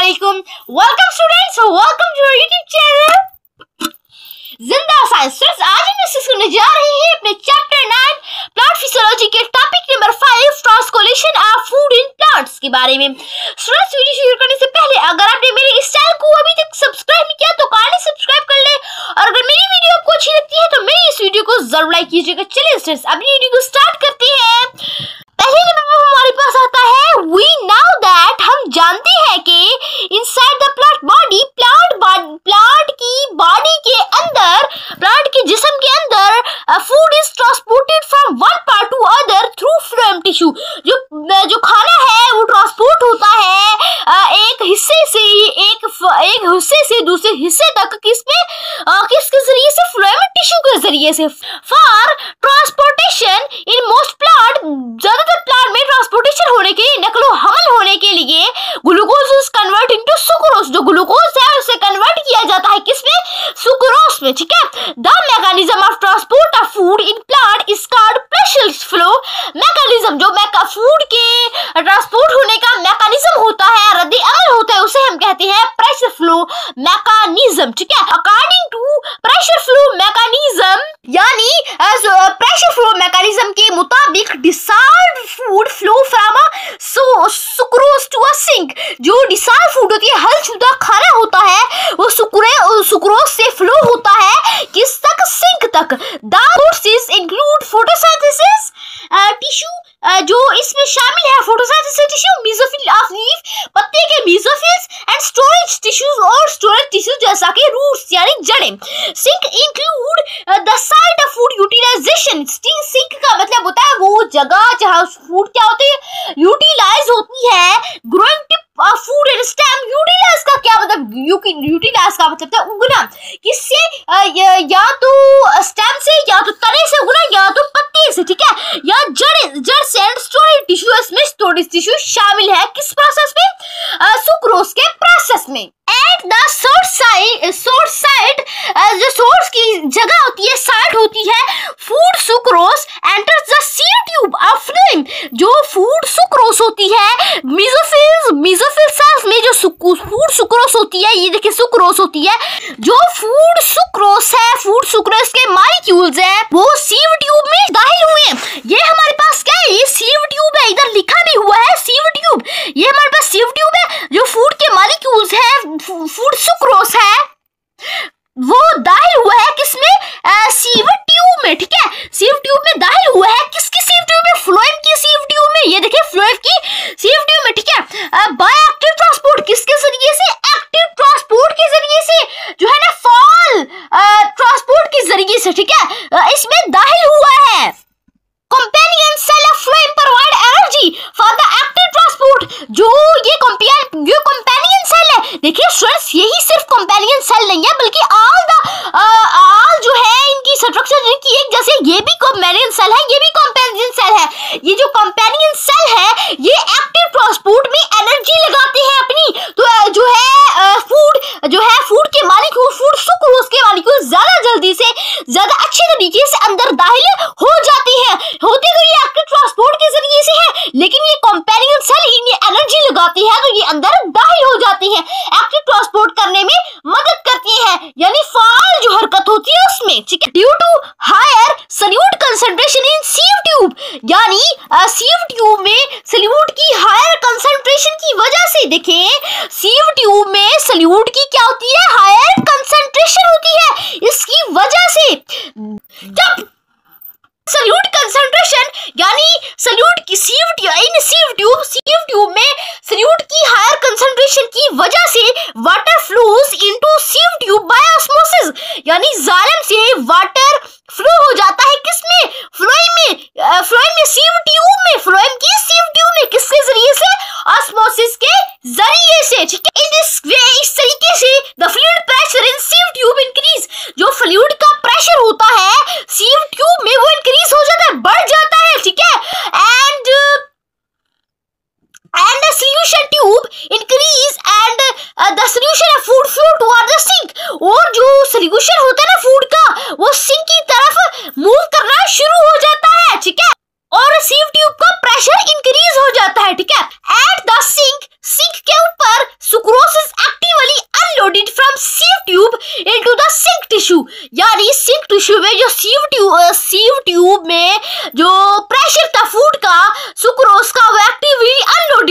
अस्सलामुअलैकुम। Welcome students, welcome to our YouTube channel Zinda science. आज हम सीखने जा रहे हैं अपने चैप्टर 9 प्लांट फिजियोलॉजी के topic number 5 translation of food in plants के बारे में। स्टूडेंट्स, वीडियो शुरू करने से पहले अगर आपने मेरे इस चैनल को अभी तक सब्सक्राइब नहीं किया तो काइंडली सब्सक्राइब कर ले, और अगर मेरी वीडियो आपको अच्छी लगती है तो मेरी इस वीडियो को जरूर लाइक कीजिएगा। चलिए स्टूडेंट्स, अपनी वीडियो को स्टार्ट करते हैं। पहले नंबर पर हमारे पास आता है वी नाउ दैट, हम जानते हैं कि inside the plant body, plant की बॉडी के अंदर, प्लांट के जिस्म के अंदर food is transported from one part two other through phloem tissue. जो खाना है वो ट्रांसपोर्ट होता है एक हिस्से से दूसरे हिस्से तक, किसके जरिए से? फ्लोएम टिश्यू के जरिए से। For transportation in most plant, ज्यादातर प्लांट में ट्रांसपोर्टेशन होने के लिए, नकलो हमल होने के लिए glucose is convert into sucrose. जो ग्लूकोज है उसे कन्वर्ट किया जाता है किसमें? सुक्रोज में। ठीक है। The mechanism of transport of food in plant is called pressure flow mechanism. जो फूड के ट्रांसपोर्ट होने का मैकेनिज्म होता है, रद्द अमल होता है, उसे हम कहते हैं प्रेशर फ्लो मैकेनिज्म। ठीक है। According to pressure flow mechanism, यानी प्रेशर फ्लो मैकेनिज्म के मुताबिक dissolved food flow from sucrose to a sink. जो डिसॉल्व फूड होती है, हलशुदा खाना होता है, वो सुक्रोज से फ्लो होता है किस तक? सिंक तक। The sources include photosynthesis tissue, जो इसमें शामिल है photosynthesis tissue, mesophyll of leaf, पत्ते के मेसोफिल्स, एंड स्टोरेज टिश्यूज, और स्टोरेज टिश्यू जैसा कि रूट्स यानी जड़ें। Sink include the site of food utilisation. Sink का मतलब होता है वो जगह जहां फूड क्या होती है? यूटिलाइज होती है। Growing tip food and stem, utilise का क्या मतलब? यूटिलाइज का मतलब है उगना। किससे? या तो स्टेम से, या तो तने से उगना, या तो पत्ते से। ठीक है। या जड़ से। एंड स्टोरेज टिश्यू, इसमें स्टोरेज टिश्यू शामिल है किस प्रोसेस में? सुक्रोज के प्रोसेस में। एट द सोर्स साइट, जो सोर्स की जगह होती है, साइट होती है, food sucrose enters the sieve tube of phloem. जो फूड सुक्रोज होती है, मेसोफिल सेल्स में जो फूड सुक्रोज होती है, ये देखिए सुक्रोज होती है। जो फूड सुक्रोज है, फूड सुक्रोज के मॉलिक्यूल्स है, वो सीव ट्यूब में दाखिल हुए हैं। ये हमारे पास क्या है? ये सीव ट्यूब है, इधर लिखा भी हुआ है सीव ट्यूब। ये हमारे पास सीव ट्यूब है। जो फूड के मॉलिक्यूल्स है, फूड सुक्रोज है, वो दाखिल हुआ है किसमें? सीव ट्यूब में। ठीक है। सीव ट्यूब में दाखिल हुआ है। किसकी सीव ट्यूब में? फ्लोएम की सीव ट्यूब में। ये देखिए फ्लोएम की सीव ट्यूब में। ठीक है। बाय एक्टिव ट्रांसपोर्ट, किसके जरिए से? एक्टिव ट्रांसपोर्ट के जरिए से, जो है ना, फॉल ट्रांसपोर्ट के जरिए से। ठीक है। इसमें दाखिल हुआ है। Companion cell of phloem provide energy for the active transport. जो ये कंपेनियन सेल है, देखिए स्टूडेंट्स, यही सिर्फ कंपेनियन सेल नहीं है, बल्कि ऑल जो है इनकी स्ट्रक्चर इनकी एक जैसे, ये भी कंपेनियन सेल है, ये भी कंपेनियन सेल है। ये जो कंपेनियन सेल है, ये एक्टिव ट्रांसपोर्ट में एनर्जी लगाते हैं अपनी। तो फूड के मॉलिक्यूल, फूड सुक्रोज के मॉलिक्यूल ज्यादा जल्दी से, ज्यादा अच्छे तरीके से अंदर दाखिल हो जाते हैं। होते तो ये एक्टिव ट्रांसपोर्ट के जरिए से है, लेकिन ये कंपेनियन सेल इन्हें एनर्जी लगाती है, तो ये अंदर दाखिल हो जाती है, एक्टिव ट्रांसपोर्ट करने में मदद करती है, यानी फाल जो हरकत होती है उसमें। ठीक है। Due to higher solute concentration in sieve tube, यानी सीव ट्यूब में सल्यूट की हायर कंसंट्रेशन की वजह से, देखें सीव ट्यूब में सल्यूट की क्या होती है? हायर कंसंट्रेशन होती है। इसकी वजह से जब सल्यूट कंसंट्रेशन, यानी सल्यूट की सीव ट्यूब में सल्यूट की हायर कंसंट्रेशन की वजह से water flows into sieve tube bye osmosis, यानी जालिम से वाटर फ्लो हो जाता है किसमें? फ्लोएम में सीव ट्यूब में, फ्लोएम की सीव ट्यूब में, किसके जरिए से? ऑस्मोसिस के जरिए से। ठीक है। इस तरीके से the fluid pressure in sieve tube increase. जो फ्लूइड का प्रेशर होता है सीव ट्यूब में, वो इंक्रीज हो जाता है, बढ़ जाता है। ठीक है। and the solution tube increase and the solution of food flow toward the sink। और जो solution होता है ना फूड का, वो सिंक की तरफ मूव करना शुरू हो जाता है। ठीक है। और सीव ट्यूब का प्रेशर इंक्रीज हो जाता है। ठीक है। एट द सिंक, सिंक के ऊपर सुक्रोज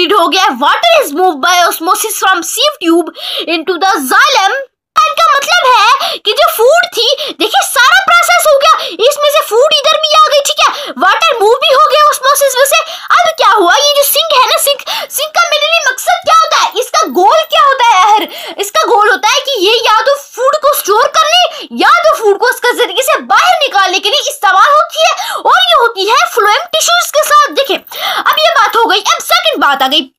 अनलोडेड हो गया है। Water is moved by osmosis from sieve tube into the xylem. इनका मतलब है कि जो फूड थी, देखिए सारा प्रोसेस हो गया, इसमें से फूड इधर भी आ गई, ठीक है, वाटर मूव भी हो गया ऑस्मोसिस में से। अब क्या हुआ, ये जो सिंक है ना, सिंक का मेनली मकसद क्या होता है, इसका गोल क्या होता है यार, इसका गोल होता है कि ये या तो फूड को स्टोर करने या तो फूड को इसके जरिए से बाहर निकालने के लिए इस्तेमाल होती है, और ये होती है फ्लोएम टिश्यूज के साथ। देखिए अब ये बात हो गई। अब सेकंड बात आ गई,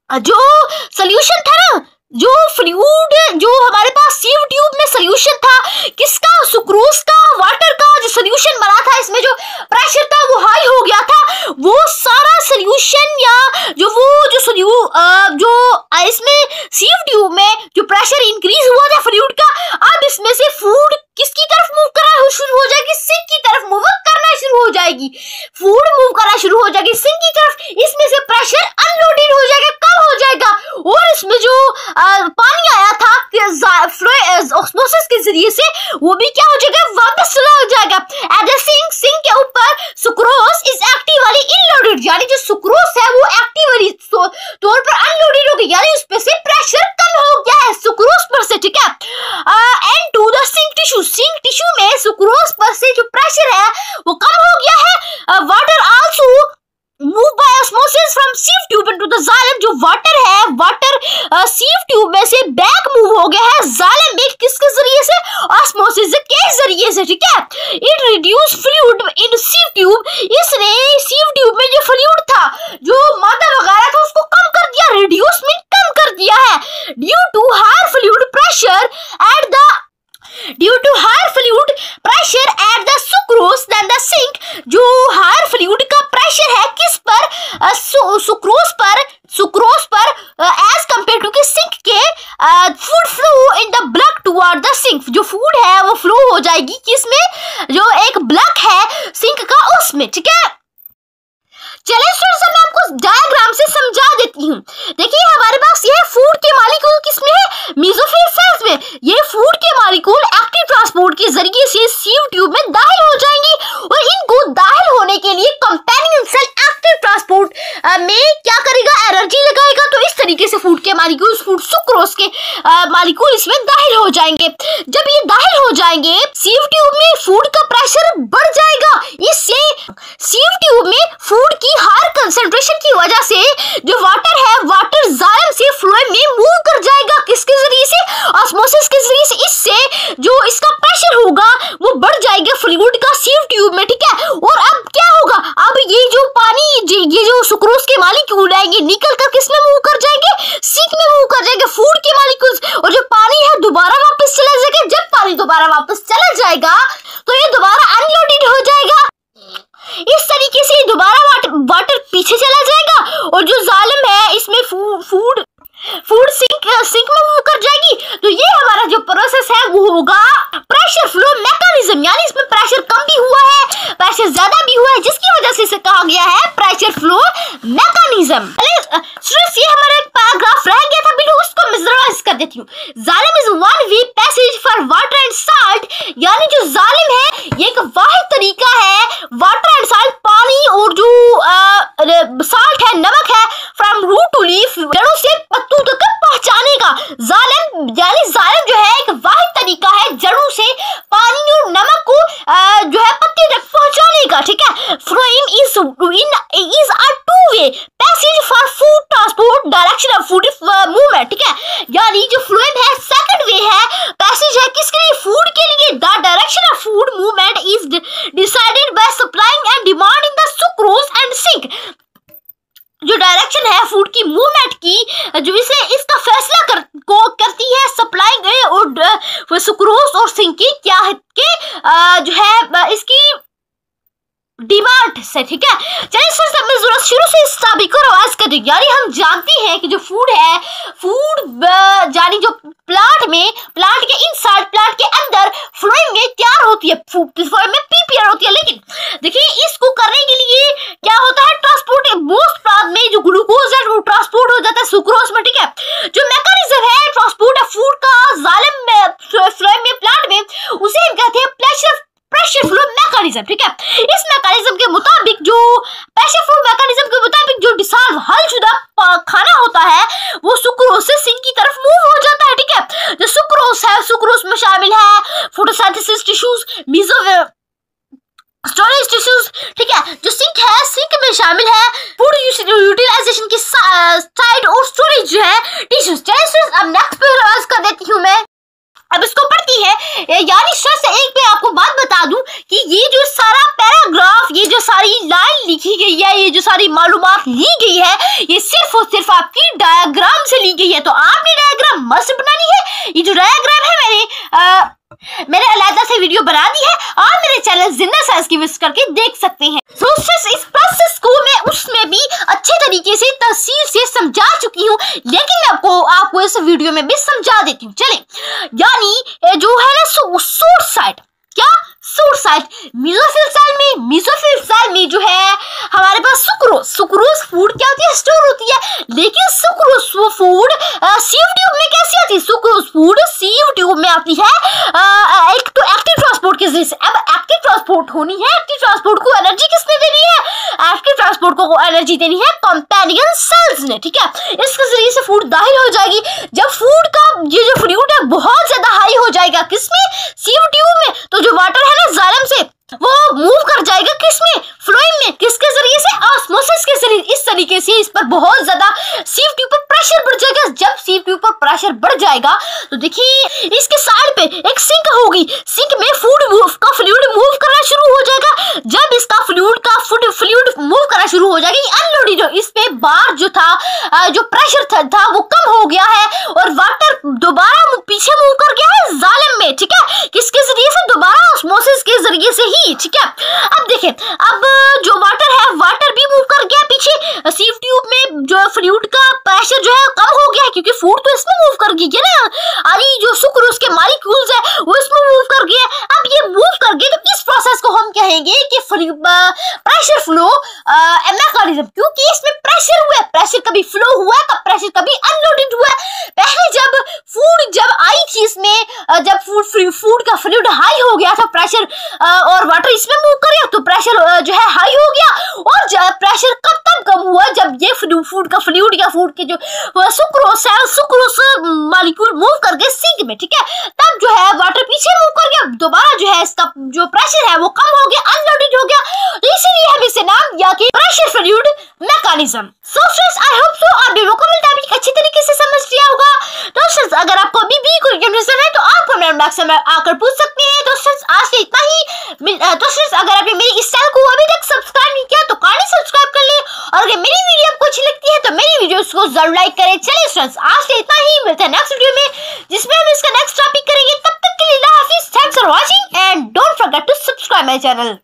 जो सोल्यूशन था ना, जो फ्लूइड जो हमारे पास सीव ट्यूब में सोल्यूशन था, किसका, सुक्रोज का, वाटर का जो सोल्यूशन बना था, इसमें जो प्रेशर था वो हाई हो गया था, वो सारा सोल्यूशन या जो इसमें सीव ट्यूब में जो प्रेशर इंक्रीज हुआ था फ्लूइड का, अब इसमें से फूड किसकी तरफ मूव करना शुरू हो जाएगी, सिंक की तरफ मूव करना शुरू हो जाएगी, फूड मूव करना शुरू हो जाएगी सिंक की तरफ, इसमें से प्रेशर अनलोडेड हो जाएगा, कम हो जाएगा, और इसमें जो पानी आया था ऑस्मोसिस के जरिए से, वो भी क्या हो जाएगा, वापस चला जाएगा। एट द सिंक के ऊपर सुक्रोज इज एक्टिवली इनलोडेड, यानी जो सुक्रोज है वो एक्टिवली तौर पर अनलोडेड हो गई, यानी उस पे से प्रेशर कम हो गया है सुक्रोज पर से, ठीक है। And to the sink tissue में सुक्रोज पर से जो प्रेशर है वो कम हो गया है। Water also move by osmosis from sieve tube into the xylem, जो वाटर है, वाटर सीव ट्यूब में से बैक मूव हो गया है जाइलम में, किसके जरिए से, ऑस्मोसिस के जरिए से, ठीक है। It reduce fluid in sieve tube, इसने सीव ट्यूब में जो फ्लूइड था, जो मादा वगैरह था, उसको कम कर दिया, रिड्यूस मीन कम कर दिया है। Due to higher fluid pressure at the sucrose then the sink, जो हायर फ्लूइड का प्रेशर है किस पर, सुक्रोज पर एज कंपेयर टू के सिंक के, food flow in the blood toward the sink, जो फूड है वो फ्लो हो जाएगी किसमें, जो एक ब्लड है सिंक का, उसमें, ठीक है। चलिए स्टूडेंट्स, मैं आपको डायग्राम से समझा देती हूँ। देखिए हमारे पास ये फूड के मॉलिक्यूल किसमें है, मेसोफिल सेल्स में। ये फूड के मॉलिक्यूल एक्टिव ट्रांसपोर्ट के जरिए से सीव ट्यूब में दाखिल हो जाएंगी, और इनको दाखिल होने के लिए कंपेनियन सेल एक्टिव ट्रांसपोर्ट में क्या करेगा, एनर्जी लगाएगा, तो इस तरीके से फूड के मॉलिक्यूल, फूड सुक्रोज के मॉलिक्यूल इसमें दाखिल हो जाएंगे। जब ये दाखिल हो जाएंगे सीव ट्यूब में, फूड का प्रेशर बढ़ जाएगा, इससे सीव ट्यूब में फूड की हायर कंसंट्रेशन की वजह से जो वाटर है, वाटर जाइलम से फ्लोएम में मूव कर जाएगा, किसके जरिए से, ऑस्मोसिस के जरिए से। इससे जो इसका प्रेशर होगा वो बढ़ जाएगा फ्लूइड का सीव ट्यूब में, ठीक है। और अब क्या होगा, अब ये जो पानी, ये जो सुक्रोज के मॉलिक्यूल आएंगे, निकल कर किसमें मूव कर जाएंगे, सिंक में मूव कर जाएंगे, फूड के मॉलिक्यूल्स, और जो पानी है दोबारा वापस चला जाएगा। जब पानी दोबारा वापस चला जाएगा तो ये दोबारा अनलोडेड हो जाएगा, इस तरीके से दोबारा वाटर पीछे चला जाएगा, और जो जाइलम है इसमें फूड सिंक में मूव कर जाएगी। तो ये हमारा जो प्रोसेस है वो होगा प्रेशर फ्लो मैकेनिज्म, यानी इसमें प्रेशर कम भी हुआ है, प्रेशर ज्यादा भी हुआ है, जिसकी वजह से इसे कहा गया है प्रेशर फ्लो मैकेनिज्म। स्टूडेंट्स, ये हमारा एक पैराग्राफ रह गया था, बिल्कुल उसको मैं रिवाइज कर देती हूँ। Xylem is one way passage for water and salt, यानी जो जाइलम है ये एक वाहिद तरीका है वाटर एंड साल्ट, पानी और जो साल्ट है, नमक है, फ्रॉम रूट टू लीफ, जड़ों से पत्तों तक पहुंचाने का। जाइलम जो है एक वाहिद तरीका है जड़ों से पानी और नमक को जो है पत्ते तक पहुंचाने का, ठीक है। Phloem is a two way passage for food transport, direction of food movement, ठीक है। यानी जो फ्लोएम है सेकंड वे है, पैसेज है किसके लिए, फूड के लिए। The direction of food movement is decided by supplying and demand in the sucrose and sink, जो डायरेक्शन है फूड की मूवमेंट की, जो इसे इसका फैसला करती है सप्लाइंग और सुक्रोज और सिंक की क्या है कि जो है इसकी डिमांड से, ठीक है। चलिए सर, मैं जरूरत शुरू से इस टॉपिक को रिवाइज कर दूं। यानी हम जानते हैं कि जो फूड है, फूड यानी जो प्लांट के इनसाइड, प्लांट के अंदर फ्लोएम में तैयार होती है, फ्लोएम में प्रिपेयर होती है। लेकिन देखिए इसको करने के लिए क्या होता है, ट्रांसपोर्ट, मोस्ट प्लांट में जो ग्लूकोज है वो ट्रांसपोर्ट हो जाता है सुक्रोज में, ठीक है। जो मैकेनिज्म है ट्रांसपोर्ट ऑफ फूड का जाइलम में, फ्लोएम में, प्लांट में, उसे हम कहते हैं प्रेशर फ्लो मैकेनिज्म, ठीक है। इस मैकेनिज्म के मुताबिक, जो प्रेशर फ्लो मैकेनिज्म के मुताबिक जो डिसॉल्व हलशुदा खाना होता है वो सुक्रोज से सिंक की तरफ मूव हो जाता है, ठीक है। जो सुक्रोज है, सुक्रोज में शामिल है फोटोसिंथेसिस टिश्यूज, स्टोरेज टिश्यूज, ठीक है। जो सिंक है, सिंक में शामिल है फूड यूटिलाइजेशन की साइड और स्टोरेज जो है टिश्यूज। चलिए अब नेक्स्ट पे कर देती हूँ मैं, अब इसको पढ़ती है। यानी स्ट्रेस से एक पे आपको बात बता दूं कि ये जो सारा पैराग्राफ, ये जो सारी लाइन लिखी गई है, ये जो सारी मालूमात ली गई है, ये सिर्फ और सिर्फ आपकी डायग्राम से ली गई है। तो आपने डायग्राम मस्त बनानी है। ये जो डायग्राम है मैंने अलग से वीडियो बना दी है, आप मेरे चैनल जिंदा साइंस की विजिट करके देख सकते हैं। तो इस प्रोसेस को मैं उसमें भी अच्छे तरीके से तफसील से समझा चुकी हूँ, लेकिन मैं आपको इस वीडियो में भी समझा देती हूँ। चले, यानी जो है ना सूट साइड, क्या सूट साइड मेसोफिल सेल में जो है हमारे पास सुक्रोज फूड क्या होती है, स्टोर होती है। लेकिन सुक्रोज फूड सीव ट्यूब में कैसे आती है? सुक्रोज फूड सीव ट्यूब में आती है एक तो एक्टिव ट्रांसपोर्ट के जरिए से। अब एक्टिव ट्रांसपोर्ट होनी है, एक्टिव ट्रांसपोर्ट को एनर्जी किसने देनी है? एक्टिव ट्रांसपोर्ट को एनर्जी देनी है कंपेनियन सेल्स ने, ठीक है। इसके जरिए से फूड दाखिल हो जाएगी। जब फूड का ये जो फ्लूइड है बहुत ज्यादा हाई हो जाएगा, किसमें? सीव ट्यूब में। तो जो वाटर है ना जाइलम से, वो मूव कर जाएगा किसमें? फ्लोएम में। किसके जरिए से? ऑस्मोसिस के जरिए। इस तरीके से इस पर बहुत ज्यादा सीव ट्यूब पर प्रेशर बढ़ जाएगा। जब सीव ट्यूब पर प्रेशर बढ़ जाएगा तो देखिए इसके साइड पे एक सिंक होगी, सिंक में फूड का फ्लूइड मूव करना शुरू हो जाएगा। जब इसका फ्लूइड मूव करना शुरू हो जाएगी, अनलोडेड हो, इस पे बार जो था जो प्रेशर था वो कम हो गया है और वाटर दोबारा पीछे मूव कर गया है जाइलम में, ठीक है। किसके जरिए से? दोबारा ऑस्मोसिस के जरिए से ही, ठीक है। अब देखिए, अब जो वाटर है, वाटर भी मूव कर गया पीछे। सीव ट्यूब में जो फ्लूइड का प्रेशर जो है कम हो गया है, क्योंकि फूड तो इसमें मूव कर गई है ना। अरे जो सुक्रोज के मॉलिक्यूल्स है वो इसमें मूव कर गए। अब ये मूव कर गए तो इस प्रोसेस को हम कहेंगे कि प्रेशर फ्लो मैकेनिज्म, क्योंकि इसमें प्रेशर हुआ है। प्रेशर कभी फ्लो हुआ है, प्रेशर कभी अनलोडेड हुआ है। पहले जब आई थी इसमें, जब फूड का फ्लूइड हाई हो गया था, प्रेशर और वाटर इसमें मूव कर गया तो प्रेशर जो है हाई हो गया। और जब प्रेशर तब कम हुआ जब ये फूड का फ्लूइड या फूड के जो सुक्रोज मॉलिक्यूल मूव कर गए सिंक में, ठीक है। तब जो है वाटर पीछे मूव कर गया, दोबारा जो है इसका जो प्रेशर है वो कम हो गया, अनलोडेड हो गया। तो इसीलिए हम इसे नाम दिया कि pressure fluid mechanism. So friends, I hope so आपने वोकैबुलरी टॉपिक अच्छी तरीके से समझ लिया होगा। तो फ्रेंड्स, अगर आपको अभी भी कोई कंफ्यूजन है तो आप कमेंट बॉक्स में आकर पूछ सकते हैं। तो फ्रेंड्स, आज से इतना ही। तो फ्रेंड्स, अगर आपने मेरी इस चैनल को अभी तक सब्सक्राइब नहीं किया तो काइंडली सब्सक्राइब कर ले, और अगर मेरी वीडियो आपको अच्छी लगती है तो मेरी वीडियोस को जरूर लाइक करें। चलिए फ्रेंड्स, आज से इतना ही। मिलते हैं नेक्स्ट वीडियो में जिसमें हम इसका नेक्स्ट टॉपिक करेंगे। तब तक के लिए अल्लाह हाफिज, thanks for watching and don't forget to subscribe my channel.